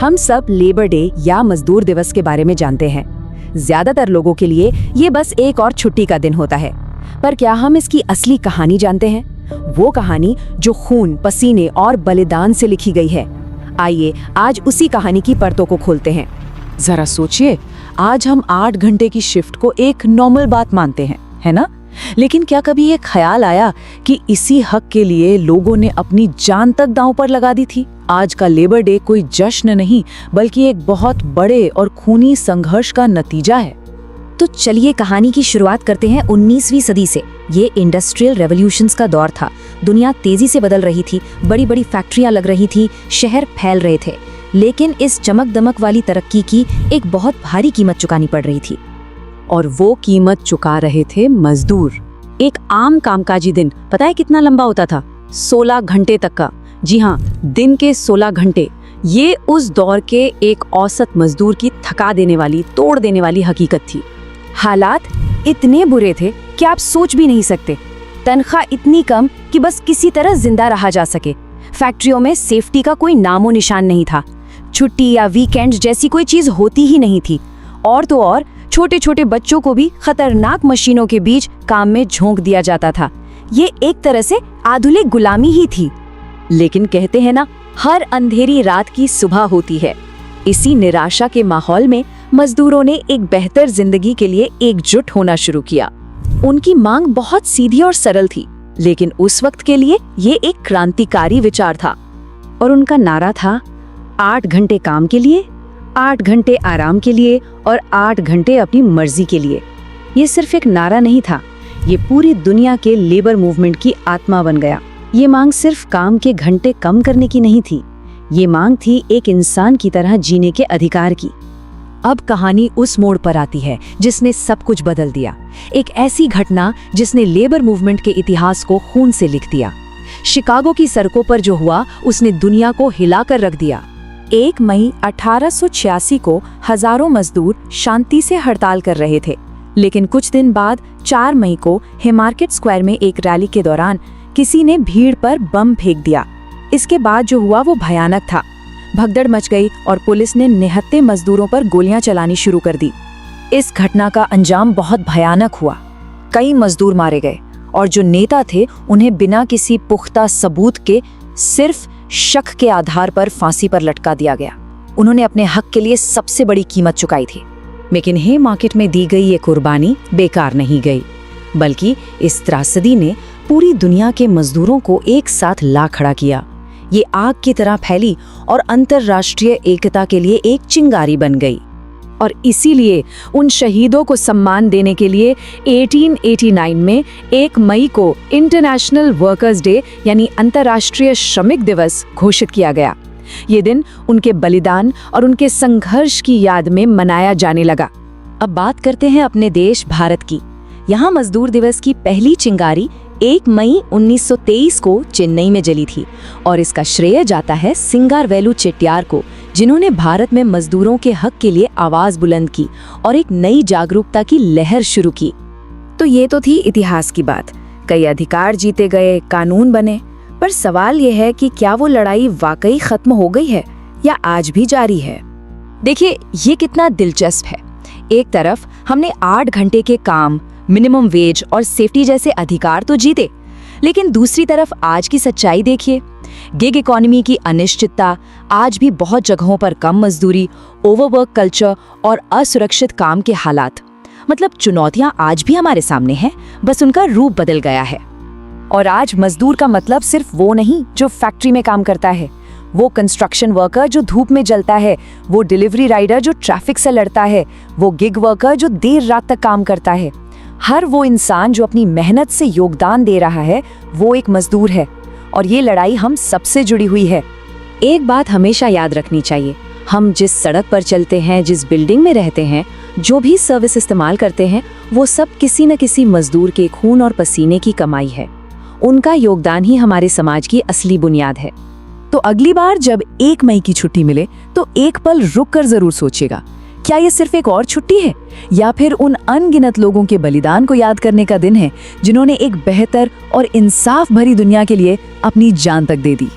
हम सब labour day या मजदूर दिवस के बारे में जानते हैं। ज्यादातर लोगों के लिए ये बस एक और छुट्टी का दिन होता है, पर क्या हम इसकी असली कहानी जानते हैं? वो कहानी जो खून, पसीने और बलिदान से लिखी गई है। आइए आज उसी कहानी की परतों को खोलते हैं। जरा सोचिए, आज हम 8 घंटे की शिफ्ट को एक नॉर्मल बात मानते हैं, है ना? लेकिन क्या कभी ये ख्याल आया कि इसी हक के लिए लोगों ने अपनी जान तक दांव पर लगा दी थी? आज का लेबर डे कोई जश्न नहीं, बल्कि एक बहुत बड़े और खूनी संघर्ष का नतीजा है। तो चलिए कहानी की शुरुआत करते हैं 19वीं सदी से। ये इंडस्ट्रियल रेवोल्यूशंस का दौर था। दुनिया तेजी से बदल रही थी, बड़ी बड़ी फैक्ट्रियां लग रही थी, शहर फैल रहे थे। लेकिन इस चमक दमक वाली तरक्की की एक बहुत भारी कीमत चुकानी पड़ रही थी। और वो कीमत चुका रहे थे मजदूर। एक आम कामकाजी दिन पता है कितना लंबा होता था? 16 घंटे तक का। जी हाँ, दिन के 16 घंटे। ये उस दौर के एक औसत मजदूर की थका देने वाली, तोड़ देने वाली हकीकत थी। हालात इतने बुरे थे कि आप सोच भी नहीं सकते। तनख्वाह इतनी कम कि बस किसी तरह जिंदा रहा जा सके। फैक्ट्रियों में सेफ्टी का कोई नामो निशान नहीं था। छुट्टी या वीकेंड जैसी कोई चीज होती ही नहीं थी। और तो और छोटे छोटे बच्चों को भी खतरनाक मशीनों के बीच काम में झोंक दिया जाता था। ये एक तरह से आधुनिक गुलामी ही थी। लेकिन कहते हैं ना, हर अंधेरी रात की सुबह होती है। इसी निराशा के माहौल में मजदूरों ने एक बेहतर जिंदगी के लिए एकजुट होना शुरू किया। उनकी मांग बहुत सीधी और सरल थी, लेकिन उस वक्त के लिए ये एक क्रांतिकारी विचार था। और उनका नारा था 8 घंटे काम के लिए, 8 घंटे आराम के लिए और 8 घंटे अपनी मर्जी के लिए। ये सिर्फ एक नारा नहीं था, ये पूरी दुनिया के लेबर मूवमेंट की आत्मा बन गया। ये मांग सिर्फ काम के घंटे कम करने की नहीं थी, ये मांग थी एक इंसान की तरह जीने के अधिकार की। अब कहानी उस मोड़ पर आती है जिसने सब कुछ बदल दिया। एक ऐसी घटना जिसने लेबर मूवमेंट के इतिहास को खून से लिख दिया। शिकागो की सड़कों पर जो हुआ, उसने दुनिया को हिलाकर रख दिया। 1 मई 1886 को हजारों मजदूर शांति से हड़ताल कर रहे थे। लेकिन कुछ दिन बाद 4 मई को हैमार्केट स्क्वायर में एक रैली के दौरान किसी ने भीड़ पर बम फेंक दिया। इसके बाद जो हुआ वो भयानक था। भगदड़ मच गई और पुलिस ने निहत्थे मजदूरों पर गोलियां चलानी शुरू कर दी। इस घटना का अंजाम बहुत भयानक हुआ। कई मजदूर मारे गए और जो नेता थे उन्हें बिना किसी पुख्ता सबूत के, सिर्फ शक के आधार पर फांसी पर लटका दिया गया। उन्होंने अपने हक के लिए सबसे बड़ी कीमत चुकाई थी। लेकिन हैमार्केट में दी गई ये कुर्बानी बेकार नहीं गई, बल्कि इस त्रासदी ने पूरी दुनिया के मजदूरों को एक साथ ला खड़ा किया। ये आग की तरह फैली और अंतर्राष्ट्रीय एकता के लिए एक चिंगारी बन गई। और इसीलिए उन शहीदों को सम्मान देने के लिए 1889 में 1 मई को इंटरनेशनल वर्कर्स डे यानी अंतर्राष्ट्रीय श्रमिक दिवस घोषित किया गया। ये दिन उनके बलिदान और उनके संघर्ष की याद में मनाया जाने लगा। अब बात करते हैं अपने देश भारत की। यहाँ मजदूर दिवस की पहली चिंगारी 1 मई 1923 को चेन्नई में जली थी और इसका श्रेय जाता है सिंगारवेलु चेट्टियार को, जिन्होंने भारत में मजदूरों के हक के लिए आवाज बुलंद की और एक नई जागरूकता की लहर शुरू की। तो ये तो थी इतिहास की बात। कई अधिकार जीते गए, कानून बने, पर सवाल ये है कि क्या वो लड़ाई वाकई खत्म हो गई है या आज भी जारी है? देखिए, ये कितना दिलचस्प है। एक तरफ हमने 8 घंटे के काम, मिनिमम वेज और सेफ्टी जैसे अधिकार तो जीते, लेकिन दूसरी तरफ आज की सच्चाई देखिए। गिग इकोनॉमी की अनिश्चितता, आज भी बहुत जगहों पर कम मजदूरी, ओवरवर्क कल्चर और असुरक्षित काम के हालात। मतलब चुनौतियां आज भी हमारे सामने हैं, बस उनका रूप बदल गया है। और आज मजदूर का मतलब सिर्फ वो नहीं जो फैक्ट्री में काम करता है, वो कंस्ट्रक्शन वर्कर जो धूप में जलता है, वो डिलीवरी राइडर जो ट्रैफिक से लड़ता है, वो गिग वर्कर जो देर रात तक काम करता है। हर वो इंसान जो अपनी मेहनत से योगदान दे रहा है, वो एक मजदूर है। और ये लड़ाई हम सबसे जुड़ी हुई है। एक बात हमेशा याद रखनी चाहिए, हम जिस सड़क पर चलते हैं, जिस बिल्डिंग में रहते हैं, जो भी सर्विस इस्तेमाल करते हैं, वो सब किसी न किसी मजदूर के खून और पसीने की कमाई है। उनका योगदान ही हमारे समाज की असली बुनियाद है। तो अगली बार जब 1 मई की छुट्टी मिले तो एक पल रुक कर जरूर सोचिएगा, क्या ये सिर्फ एक और छुट्टी है या फिर उन अनगिनत लोगों के बलिदान को याद करने का दिन है जिन्होंने एक बेहतर और इंसाफ भरी दुनिया के लिए अपनी जान तक दे दी।